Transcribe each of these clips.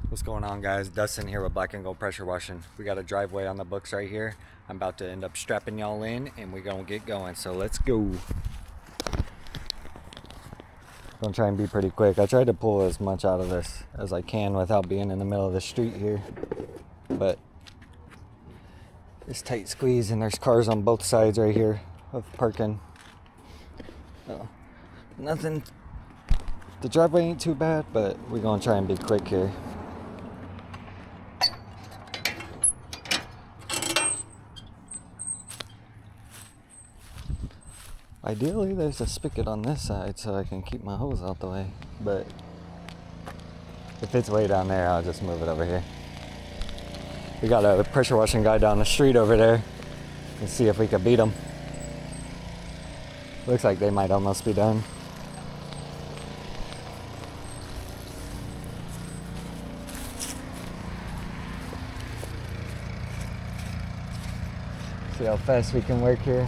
What's going on, guys? Dustin here with Black and Gold Pressure Washing. We got a driveway on the books right here. I'm about to end up strapping y'all in and we're gonna get going, so let's go. Gonna try and be pretty quick. I tried to pull as much out of this as I can without being in the middle of the street here, but it's tight squeeze and there's cars on both sides right here of parking. So nothing, the driveway ain't too bad, but we're gonna try and be quick here. Ideally, there's a spigot on this side so I can keep my hose out the way, but if it's way down there, I'll just move it over here. We got a pressure washing guy down the street over there. Let's see if we can beat him. Looks like they might almost be done. See how fast we can work here.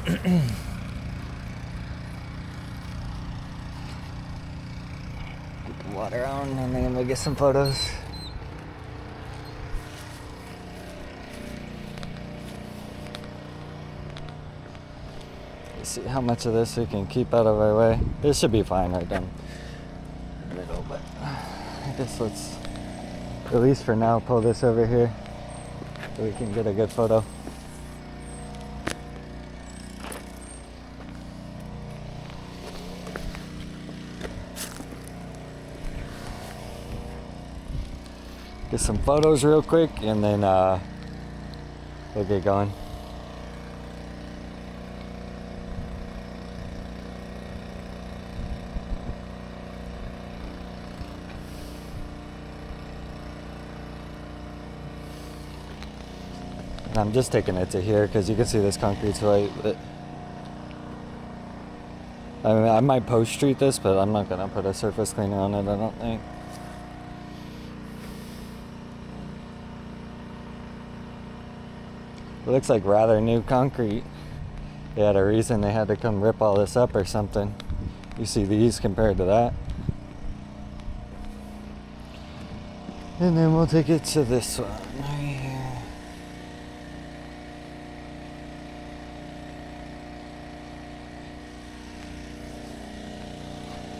Get the water on and then we'll get some photos. Let's see how much of this we can keep out of our way. This should be fine right down the middle, but I guess let's, at least for now, pull this over here so we can get a good photo. Get some photos real quick and then we'll get going. And I'm just taking it to here because you can see this concrete's white. But I mean, I might post street this, but I'm not gonna put a surface cleaner on it, I don't think. It looks like rather new concrete. They had a reason they had to come rip all this up or something. You see these compared to that. And then we'll take it to this one right here.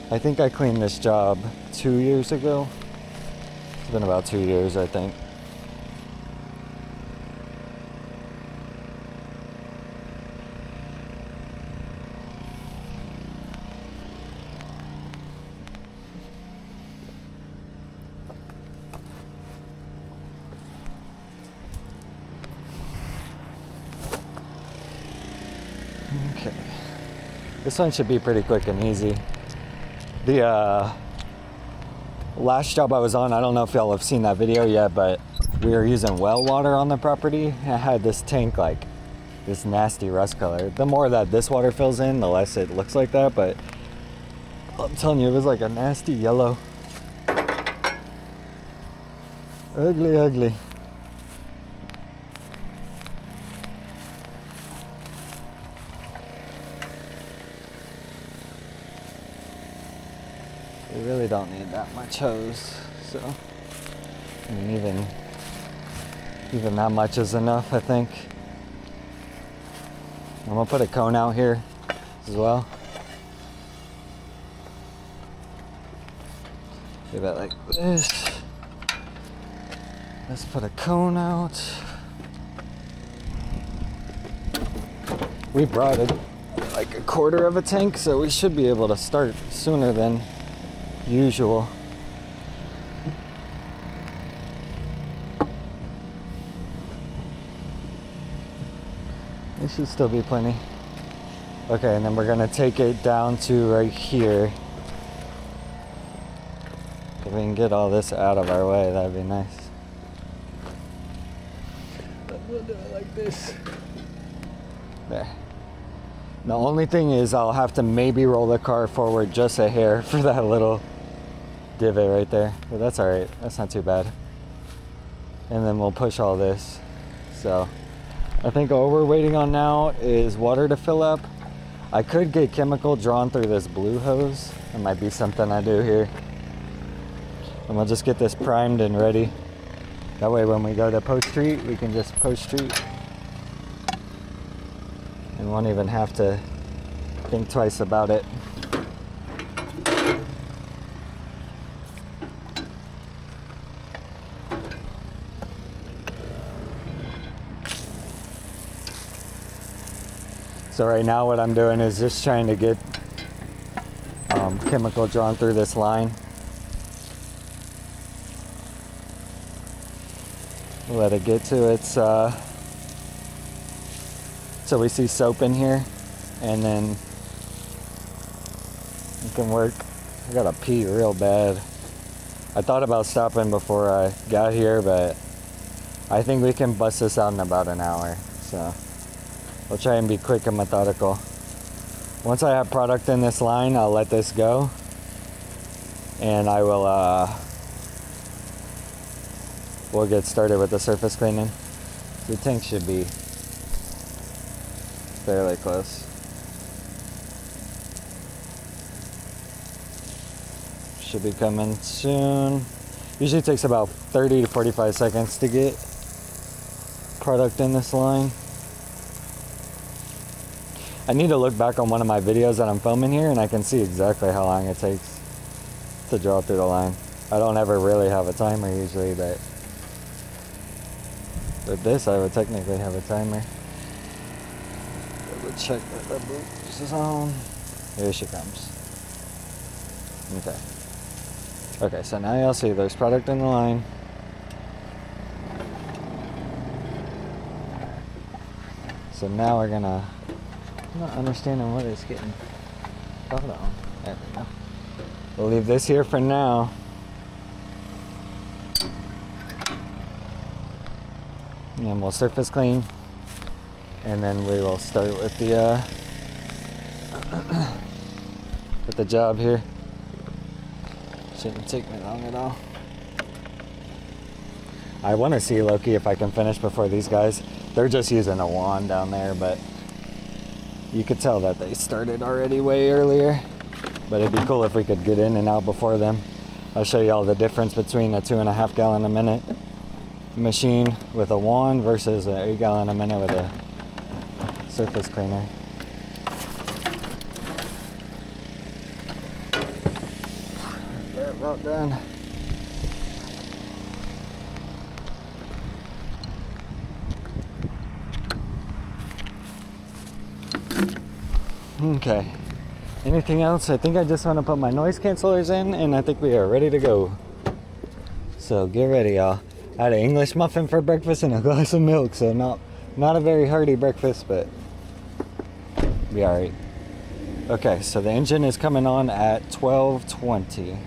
I think I cleaned this job 2 years ago. It's been about 2 years, I think. Okay, this one should be pretty quick and easy. The last job I was on, I don't know if y'all have seen that video yet, but we were using well water on the property. I had this tank like this nasty rust color. The more that this water fills in, the less it looks like that, but I'm telling you, it was like a nasty yellow. Ugly, ugly. We really don't need that much hose, so I mean, even that much is enough, I think. I'm gonna put a cone out here as well. Do that like this. Let's put a cone out. We brought it like a quarter of a tank, so we should be able to start sooner than usual. There should still be plenty. Okay, and then we're gonna take it down to right here. If we can get all this out of our way, that'd be nice. But we'll do it like this. There. The only thing is I'll have to maybe roll the car forward just a hair for that little divot right there, but that's all right. That's not too bad. And then we'll push all this. So I think all we're waiting on now is water to fill up. I could get chemical drawn through this blue hose. It might be something I do here. And we'll just get this primed and ready. That way when we go to post-treat, we can just post-treat. And won't even have to think twice about it. So right now what I'm doing is just trying to get chemical drawn through this line. Let it get to its, so we see soap in here, and then it can work. I gotta pee real bad. I thought about stopping before I got here, but I think we can bust this out in about an hour. So I'll try and be quick and methodical. Once I have product in this line, I'll let this go, and I will, we'll get started with the surface cleaning. The tank should be fairly close. Should be coming soon. Usually takes about 30 to 45 seconds to get product in this line. I need to look back on one of my videos that I'm filming here, and I can see exactly how long it takes to draw through the line. I don't ever really have a timer usually, but with this I would technically have a timer. Double check that the boost is on. Here she comes. Okay. Okay, so now you'll see there's product in the line. So now we're gonna, I'm not understanding what it's getting. Hold on. There we go. We'll leave this here for now. And then we'll surface clean. And then we will start with the with the job here. Shouldn't take me long at all. I want to see, Loki, if I can finish before these guys. They're just using a wand down there, but you could tell that they started already way earlier. But it'd be cool if we could get in and out before them. I'll show you all the difference between a 2.5 gallon a minute machine with a wand versus an 8 gallon a minute with a surface cleaner. Get it about done. Okay. Anything else? I think I just want to put my noise cancelers in, and I think we are ready to go. So get ready, y'all. I had an English muffin for breakfast and a glass of milk, so not a very hearty breakfast, but be all right. Okay, so the engine is coming on at 12:20.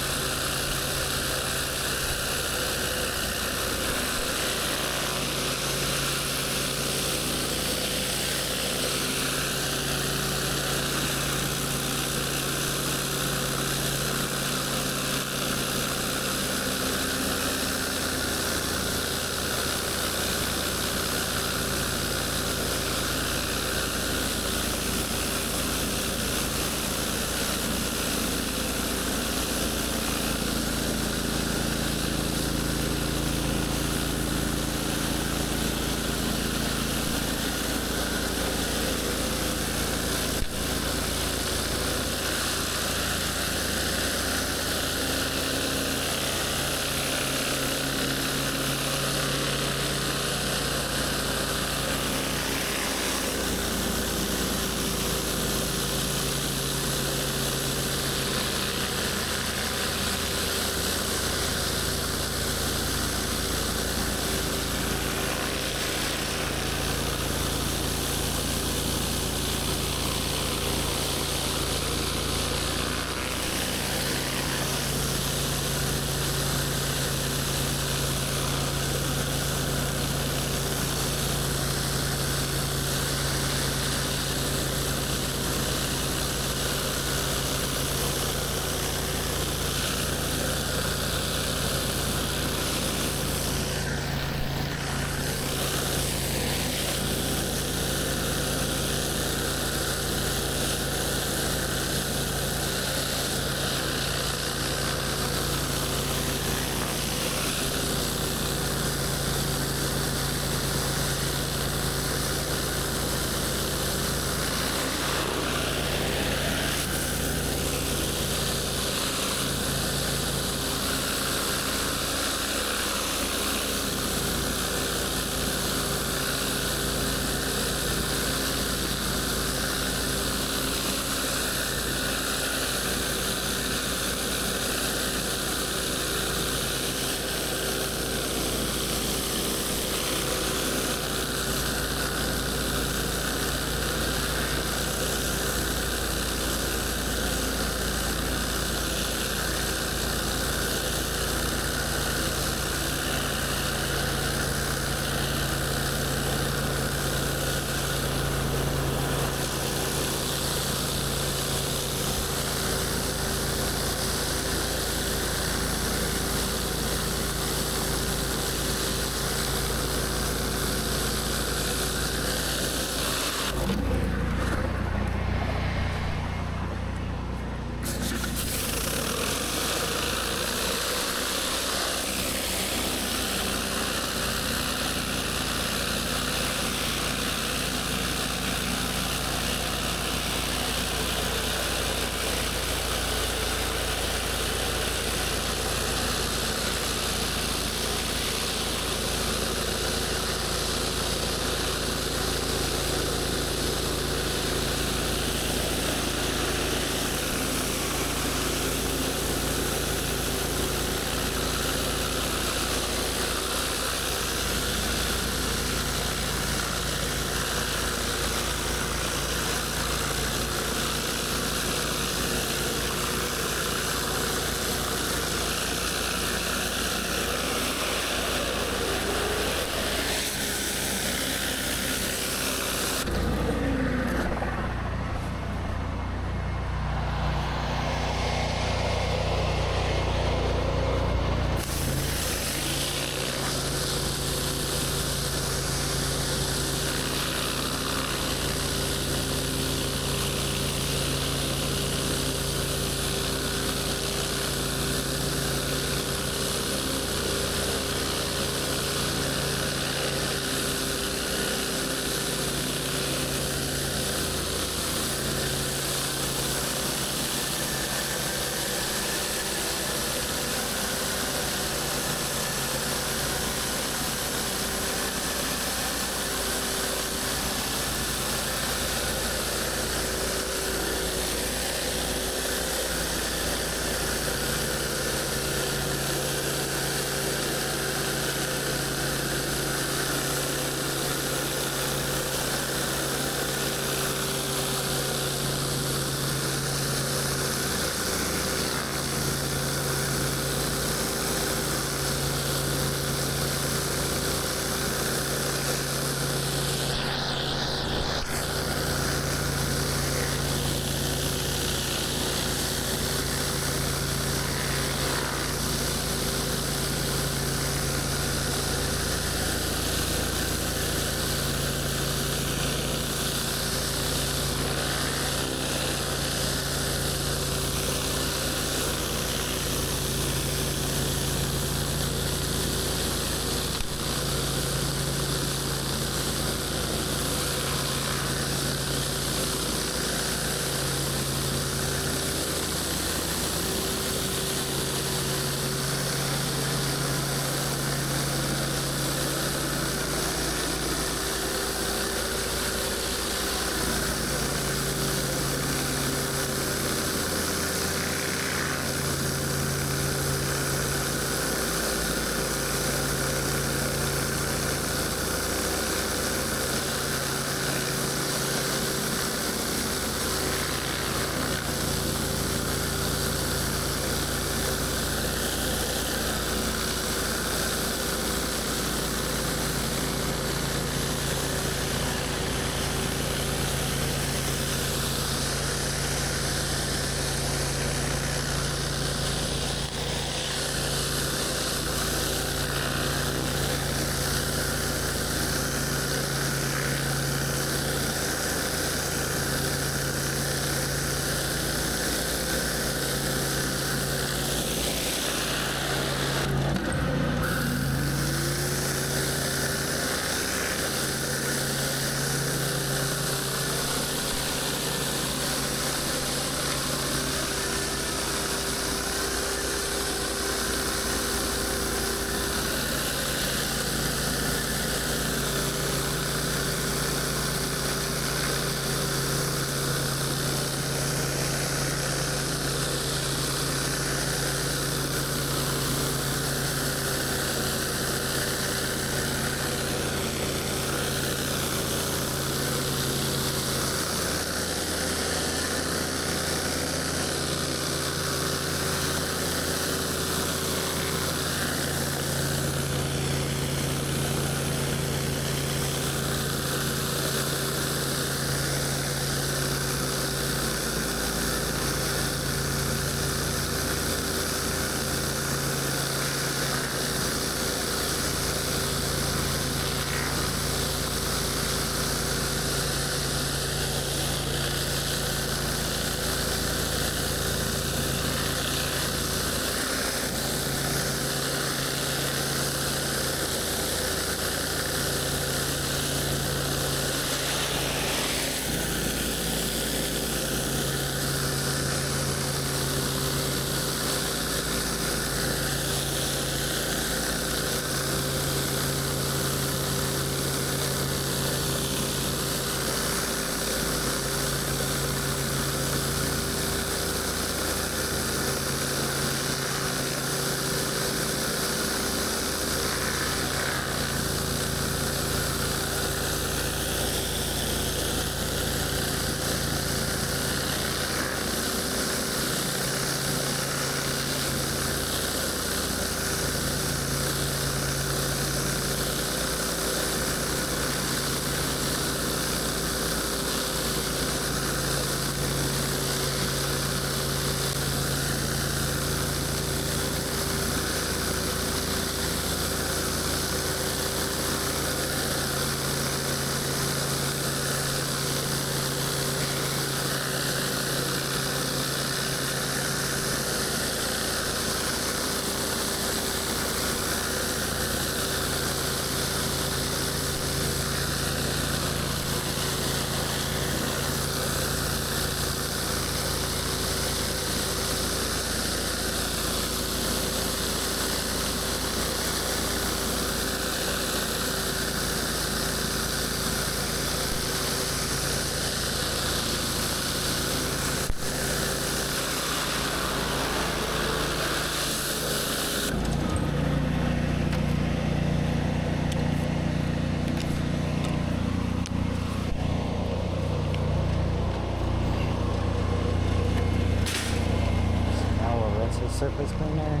surface cleaner.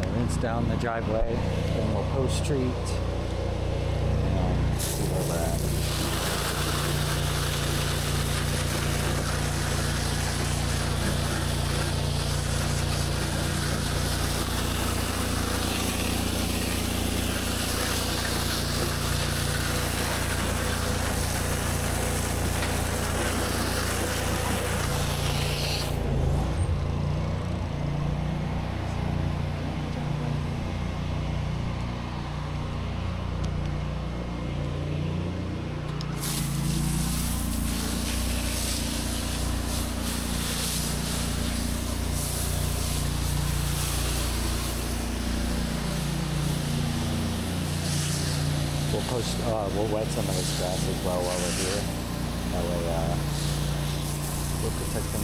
We'll rinse down the driveway, then we'll post treat, and see where we're at. We'll wet some of this grass as well while we're here. That way, we'll protect them.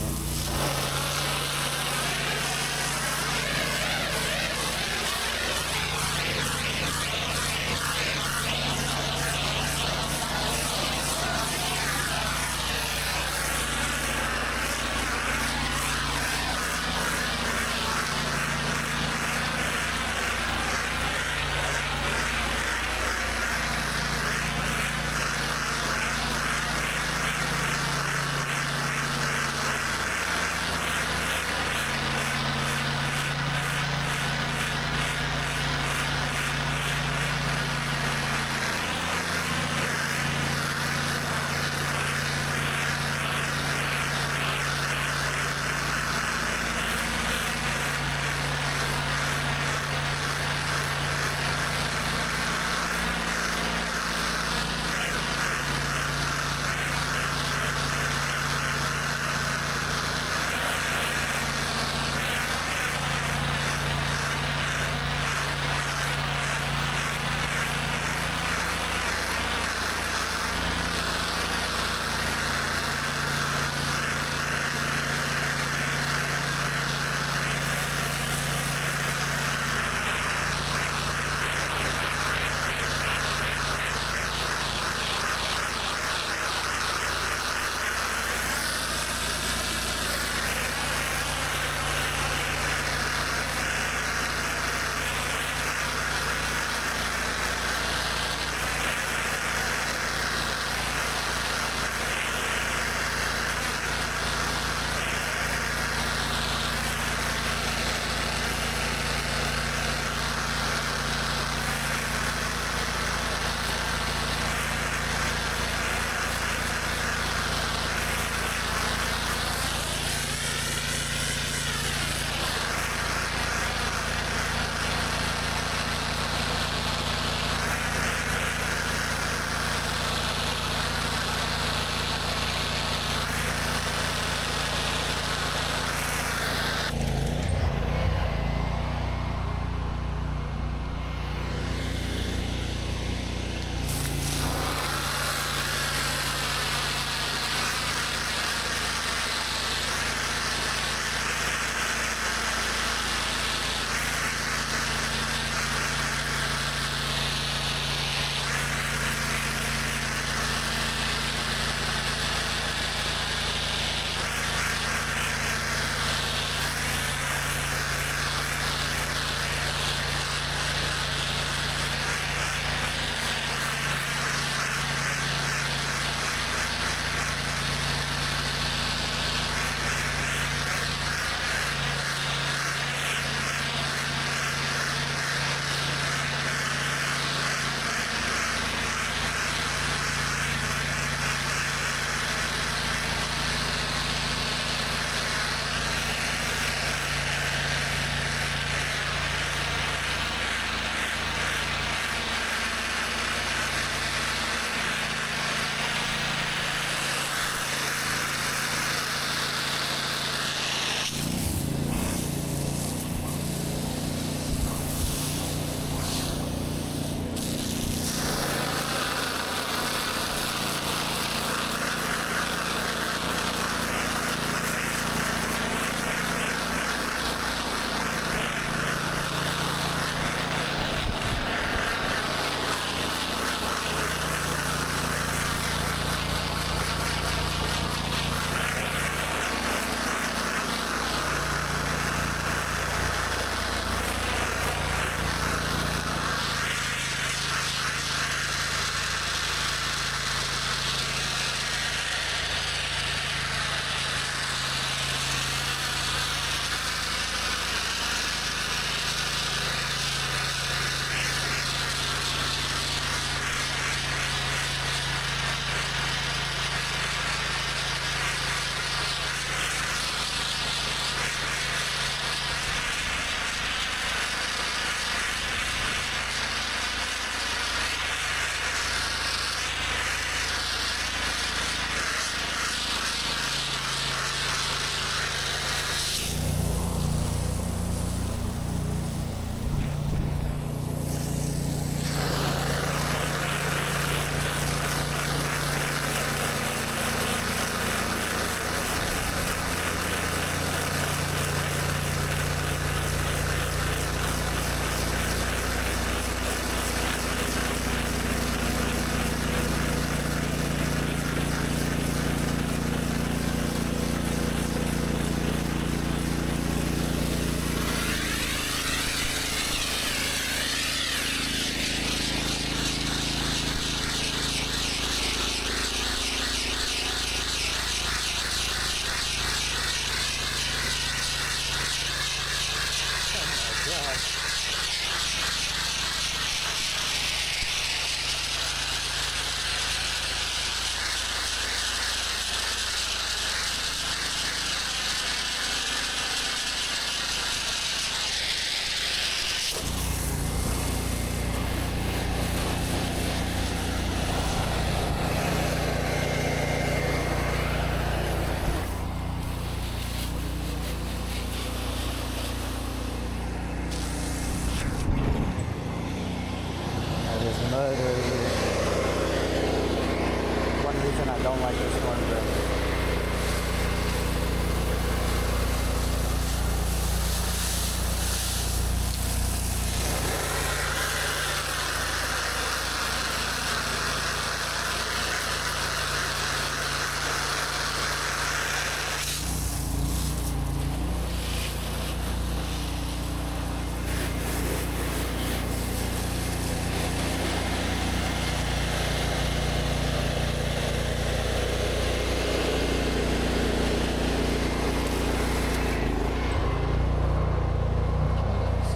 Don't like the storm drain.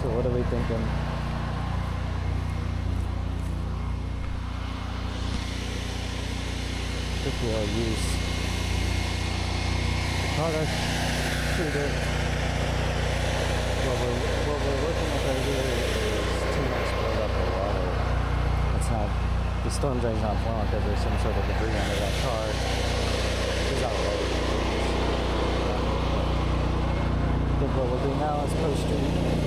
What are we thinking? I think we'll use the product treated. What we're looking at right here is too much buildup of water. It's not, the storm drain's not flowing because there's some sort of debris under that car. It's not low. I think what we'll do now is post-treat.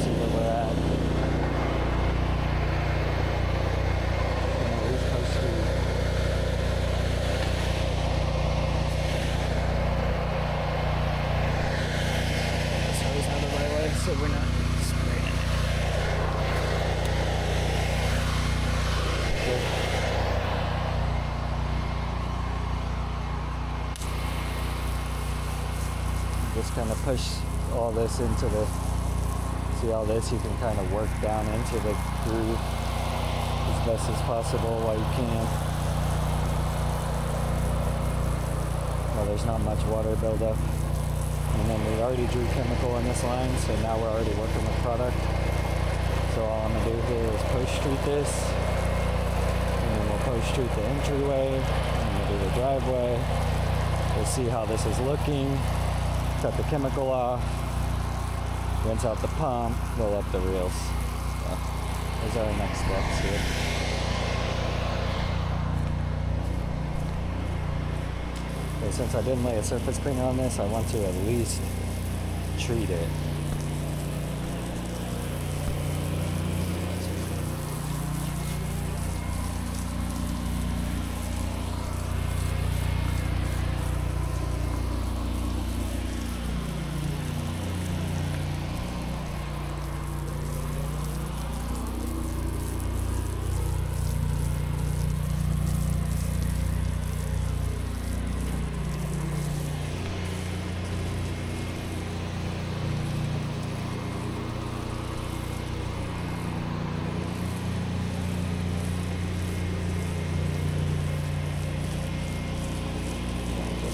Where we're at. This hose out of my way so we're not spraying. Just kind of push all this into the. See all this, you can kind of work down into the groove as best as possible while you can. Well, there's not much water buildup. And then we already drew chemical in this line, so now we're already working with product. So all I'm gonna do here is post-treat this, and then we'll post-treat the entryway, and we'll do the driveway. We'll see how this is looking, cut the chemical off, rinse out the pump, roll up the reels. So those are our next steps here. Okay, since I didn't lay a surface cleaner on this, I want to at least treat it.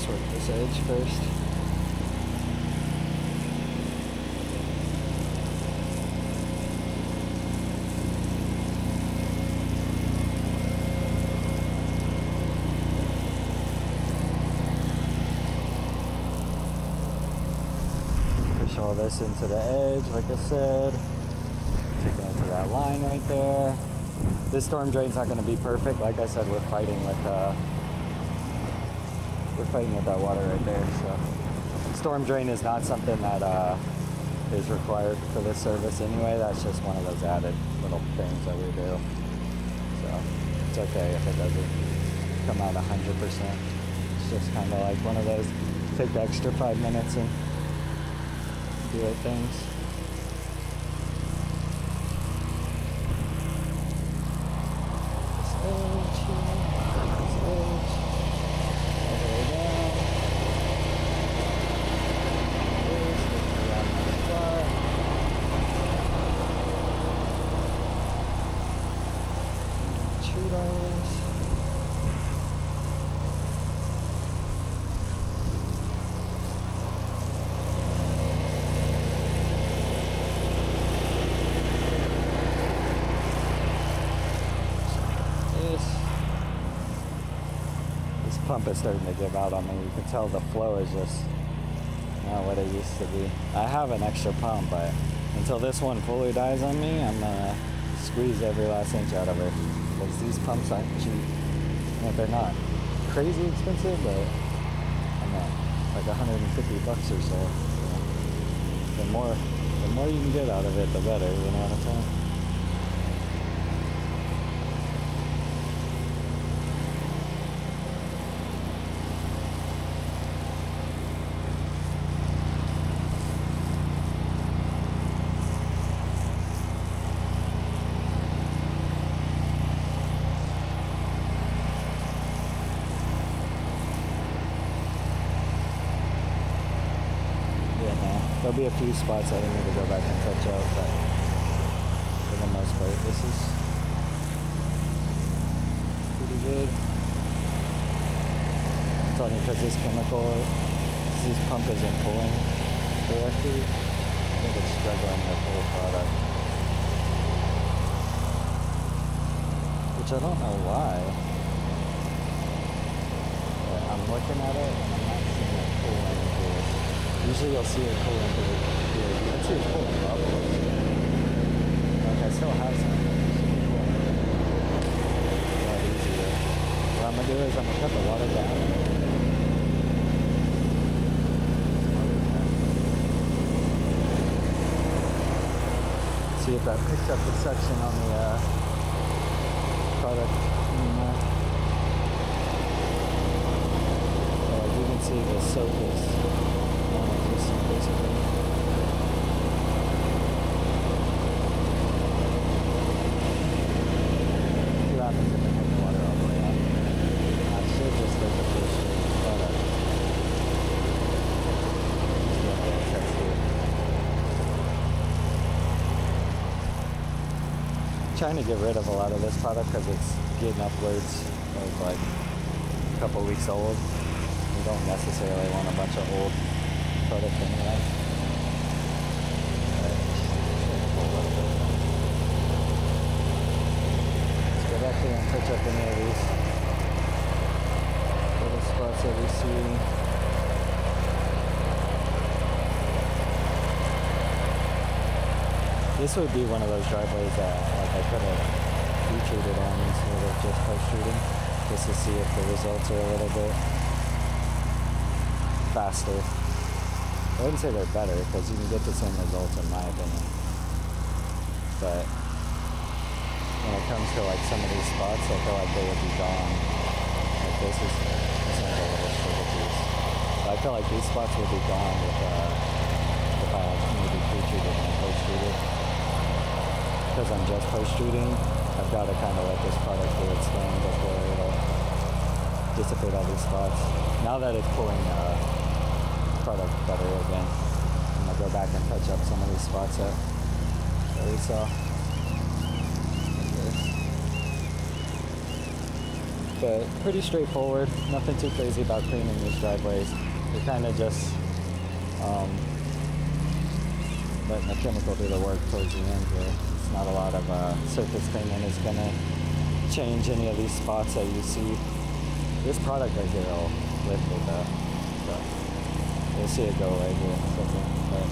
Work this edge first. Push all this into the edge, like I said. Take it into that line right there. This storm drain's not going to be perfect. Like I said, we're fighting with that water right there. So storm drain is not something that is required for this service anyway. That's just one of those added little things that we do. So it's okay if it doesn't come out 100%. It's just kind of like one of those, take the extra 5 minutes and do it things. Pump is starting to give out on me. You can tell the flow is just not what it used to be. I have an extra pump, but until this one fully dies on me, I'm gonna squeeze every last inch out of it. Because these pumps aren't cheap. Well, they're not crazy expensive, but I'm not like $150 or so. The more you can get out of it, the better. You know what I'm saying? There'll be a few spots that I need to go back and touch out, but for the most part, this is pretty good. It's only because this pump isn't pulling directly. I think it's struggling with the whole product. Which I don't know why. But I'm looking at it and I'm not seeing it pull into it. Usually you'll see it pull into it here. You can see it pulling bubbles. Like I still have some. A lot easier. What I'm gonna do is I'm gonna cut the water down. See if that picks up the suction on the product anymore. Like you can see the soap is non-existent basically. See what happens if I take the water all the way out. I should just take the first product. Just do a little test here. Trying to get rid of a lot of this product because it's getting upwards of like a couple weeks old. You don't necessarily want a bunch of old product anyway. Let's go back here and touch up any of these little spots that we see. This would be one of those driveways that like I could have pre-treated on instead of just post-treating, just to see if the results are a little bit faster. I wouldn't say they're better because you can get the same results in my opinion. But when it comes to like some of these spots, I feel like they would be gone. Like this is a little struggle piece. But I feel like these spots would be gone if I maybe pre-treated and post-treated. Because I'm just post-treating, I've got to kind of let this product do its thing before it'll dissipate all these spots. Now that it's pulling product better again, I'm going to go back and touch up some of these spots that we saw. But pretty straightforward, nothing too crazy about cleaning these driveways. You're kind of just letting the chemical do the work towards the end here. It's not a lot of surface cleaning is going to change any of these spots that you see. This product right here will lift it up. So you'll see it go right here in a second. But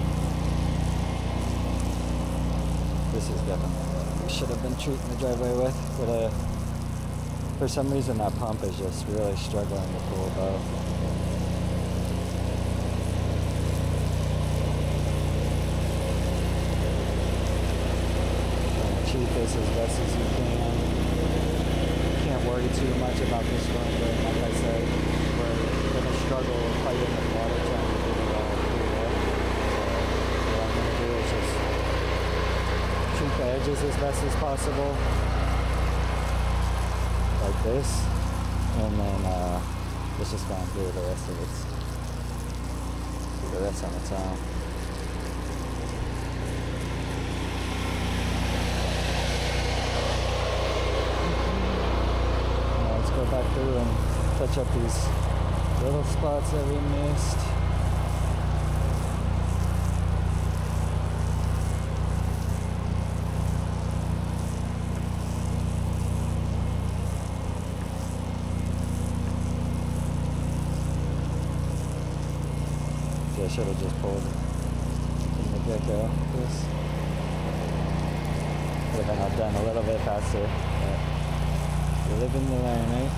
this is definitely what we should have been treating the driveway with. But for some reason that pump is just really struggling to pull above. Treat this as best as you can. Can't worry too much about this one, but like I said, we're going to struggle fighting with water trying to get it all clear up. So what I'm going to do is just treat the edges as best as possible, like this, and then let's just go and do the rest of it. Do the rest on its own. Go back through and touch up these little spots that we missed. See, I should have just pulled from the get-go this. Would have been done a little bit faster, but you live in the lane, eh?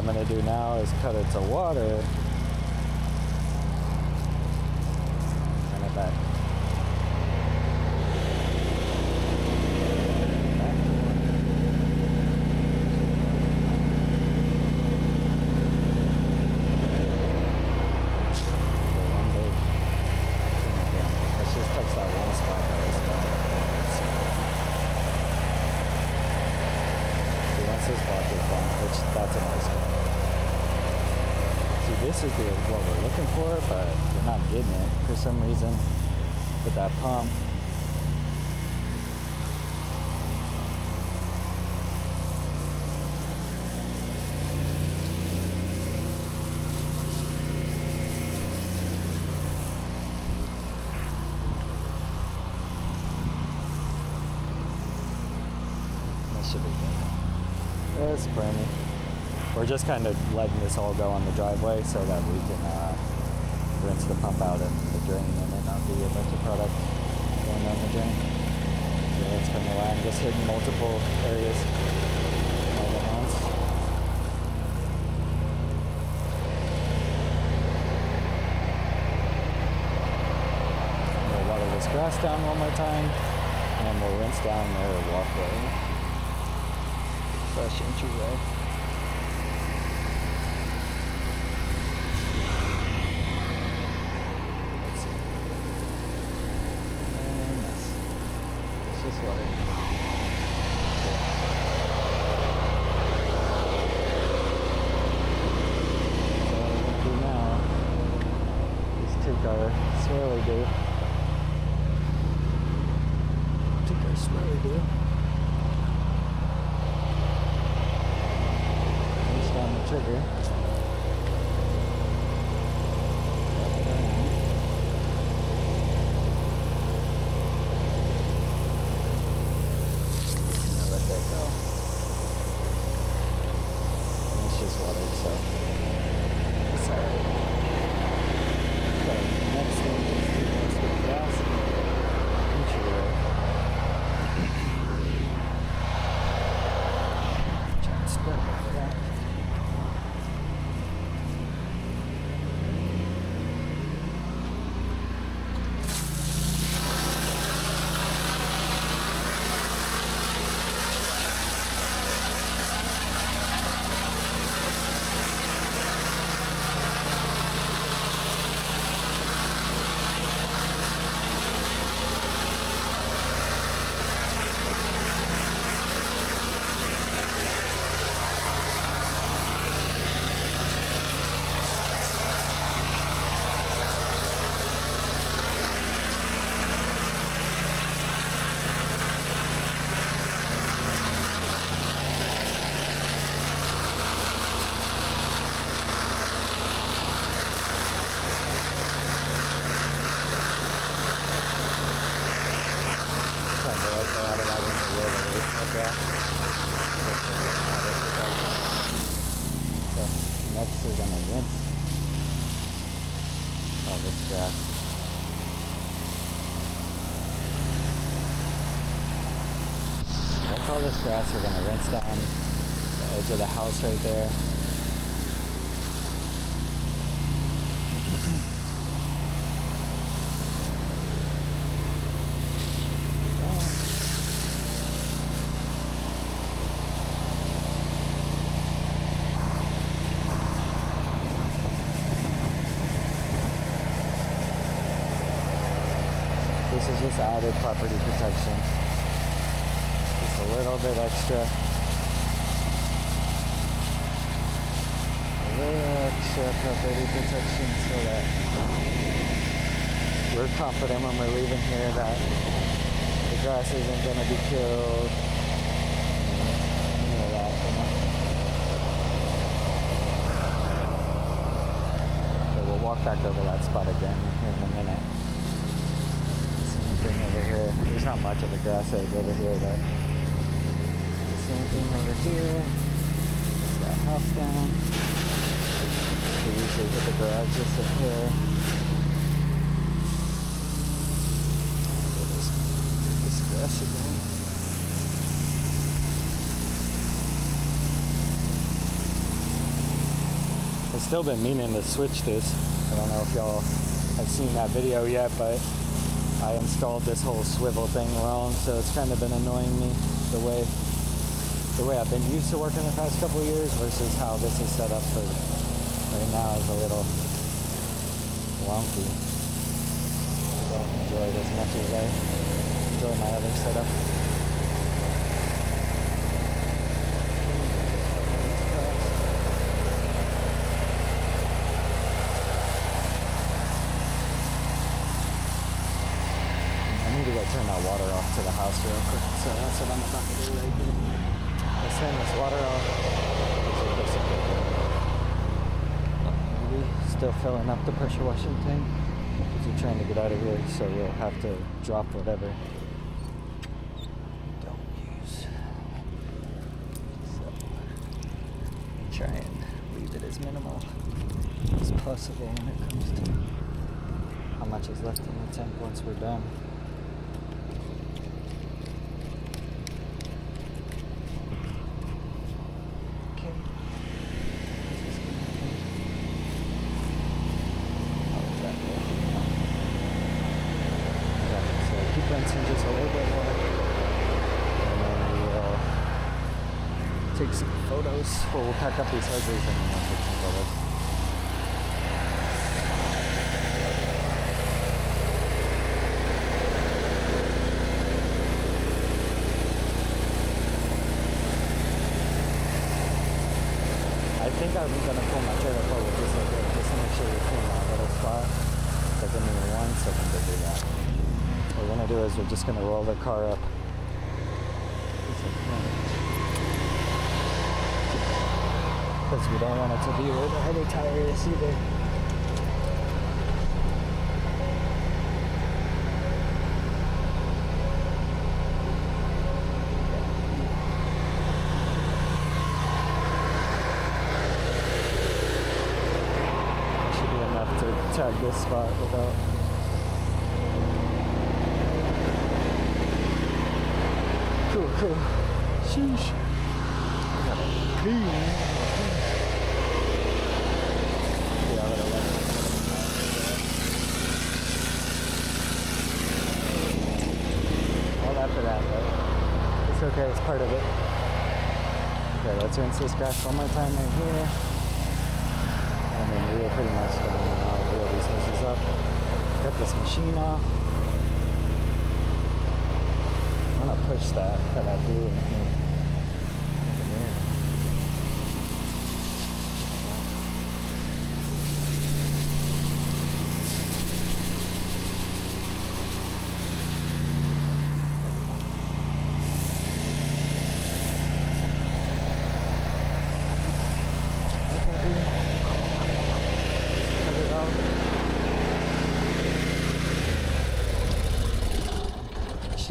I'm going to do now is cut it to water. Send it back. This is what we're looking for, but we're not getting it for some reason with that pump. That should be good. It's plenty. We're just kind of letting this all go on the driveway so that we can rinse the pump out in the drain and then not be a bunch of product going down the drain. So let's turn the line, just hitting multiple areas all at once. We'll water this grass down one more time and we'll rinse down their walkway. Fresh entryway. Next we're gonna rinse all this grass. That's all this grass we're gonna rinse down the edge of the house right there. This is just added property protection. Just a little bit extra. A little extra property protection so that we're confident when we're leaving here that the grass isn't going to be killed. Any of that, you know. So we'll walk back over that spot again here in a minute. Over here, there's not much of a grass edge over here, but the same thing over here. Put that house down. We usually hit the garage just up here. This grass again. still been meaning to switch this. I don't know if y'all have seen that video yet, but I installed this whole swivel thing wrong, so it's kind of been annoying me the way I've been used to working the past couple of years versus how this is set up for right now is a little wonky. I don't enjoy it as much as I enjoy my other setup. Turn that water off to the house real quick, so that's what I'm about to do right here. Let's turn this water off. Maybe still filling up the pressure washing tank because we're trying to get out of here, so we'll have to drop whatever don't use. So try and leave it as minimal as possible when it comes to how much is left in the tank once we're done. Rinsing just a little bit more, and then we'll take some photos. Well, we'll pack up these hoses and then we'll take some photos. I think I'm gonna pull my trailer forward just like this, just to make sure we clean that little spot. So give me 1 second to do that. What we're going to do is we're just going to roll the car up. Because we don't want it to be where the heavy tire is either. Should be enough to tag this spot without... Cool. Sheesh. I gotta pee. Yeah, all after that, but it's okay, it's part of it. Okay, let's rinse this grass one more time right here. And then we are pretty much done. I'll wheel these hoses up. Cut this machine off. I'm gonna push that I do in here.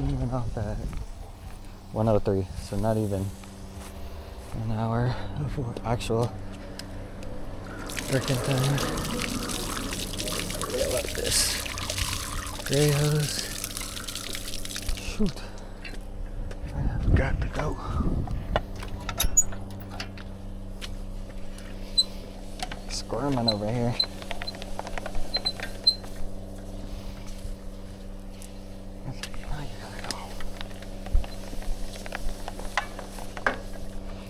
Even off at 1:03, so not even an hour of actual working time. Wheel up this gray hose. Shoot, I have got to go. Squirming over here.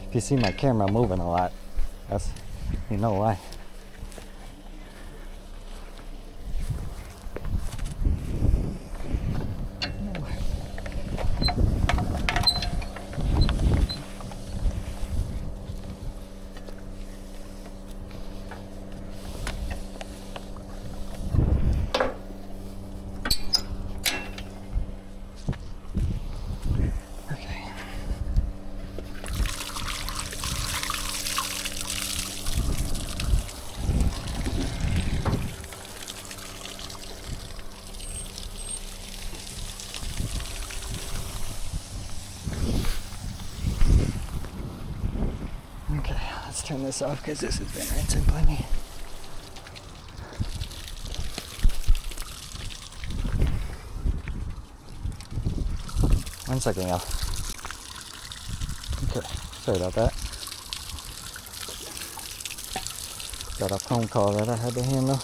If you see my camera moving a lot, that's, you know why. Let's turn this off because this has been rinsing plenty. One second, y'all. Okay, sorry about that. got a phone call that I had to handle.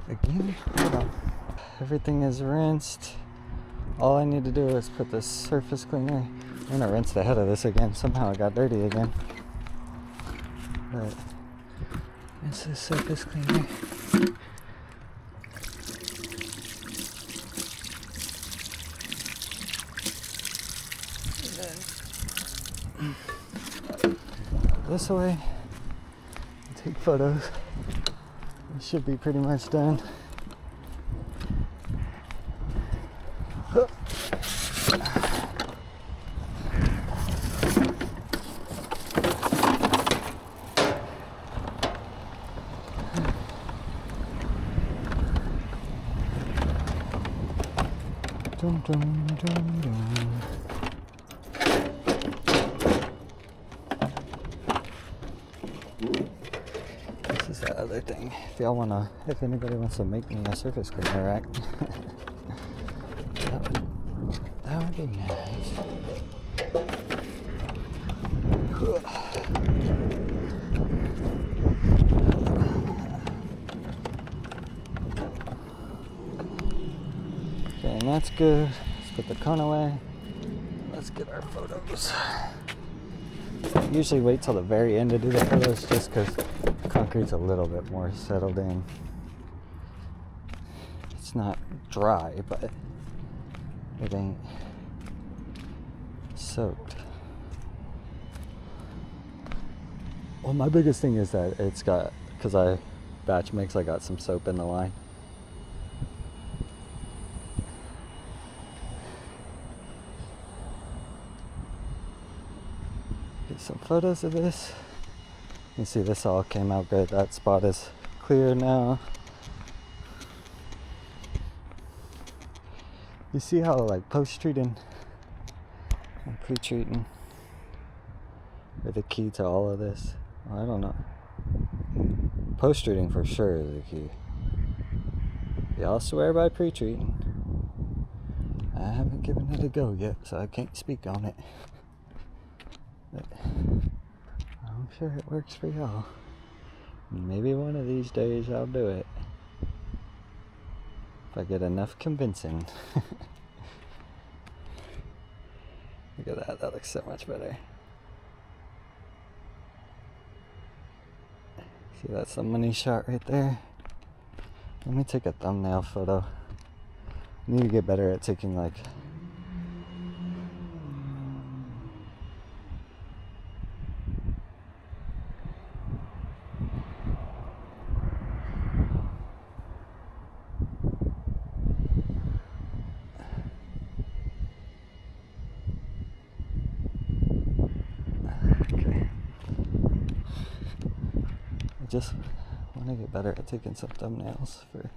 Again, hold on. Everything is rinsed. All I need to do is put the surface cleaner. I'm gonna rinse the head of this again. Somehow it got dirty again. But it's the surface cleaner. This way, take photos. It should be pretty much done. Dun, dun, dun, dun. This is the other thing. If anybody wants to make me a surface cleaner rack, that would be nice. Okay, and that's good. Let's put the cone away. Let's get our photos. I usually wait till the very end to do the photos just because concrete's a little bit more settled in. It's not dry, but it ain't soaked. Well, my biggest thing is that it's got, because I batch mix, I got some soap in the line. Get some photos of this. You see this all came out good. That spot is clear now. You see how like post-treating and pre-treating are the key to all of this? Well, I don't know. Post-treating for sure is the key. Y'all swear by pre-treating. I haven't given it a go yet, so I can't speak on it. But I'm sure it works for y'all. Maybe one of these days I'll do it. If I get enough convincing. Look at that, that looks so much better. See, that's the money shot right there. Let me take a thumbnail photo. I need to get better at taking like just want to get better at taking some thumbnails for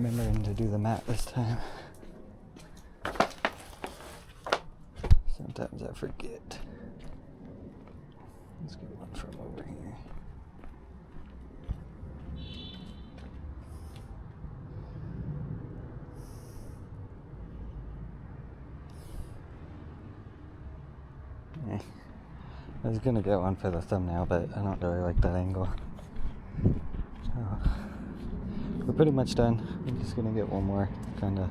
remembering to do the mat this time. Sometimes I forget. Let's get one from over here. Yeah. I was gonna get one for the thumbnail, but I don't really like that angle. So, we're pretty much done. I'm just gonna get one more, kind of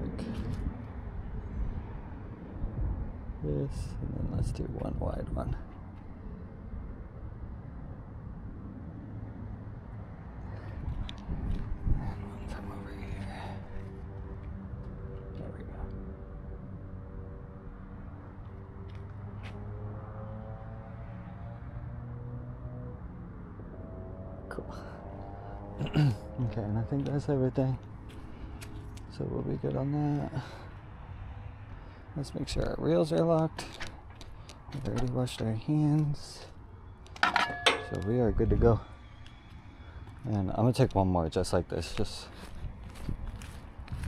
like this, and then let's do one wide one. And one from over here. There we go. Cool. Okay, and I think that's everything. So we'll be good on that. Let's make sure our reels are locked. We've already washed our hands. So we are good to go. And I'm gonna take one more just like this, just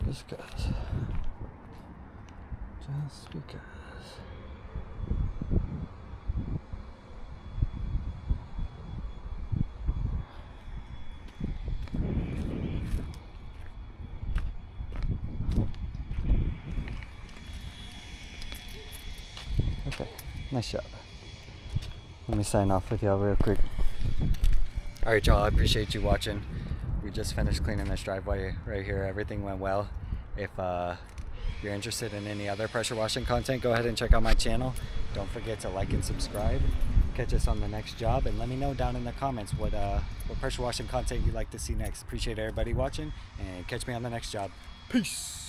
because. Just because. Okay, nice job. Let me sign off with y'all real quick. Alright y'all, I appreciate you watching. We just finished cleaning this driveway right here. Everything went well. If you're interested in any other pressure washing content, go ahead and check out my channel. Don't forget to like and subscribe. Catch us on the next job, and let me know down in the comments what pressure washing content you'd like to see next. Appreciate everybody watching, and catch me on the next job. Peace!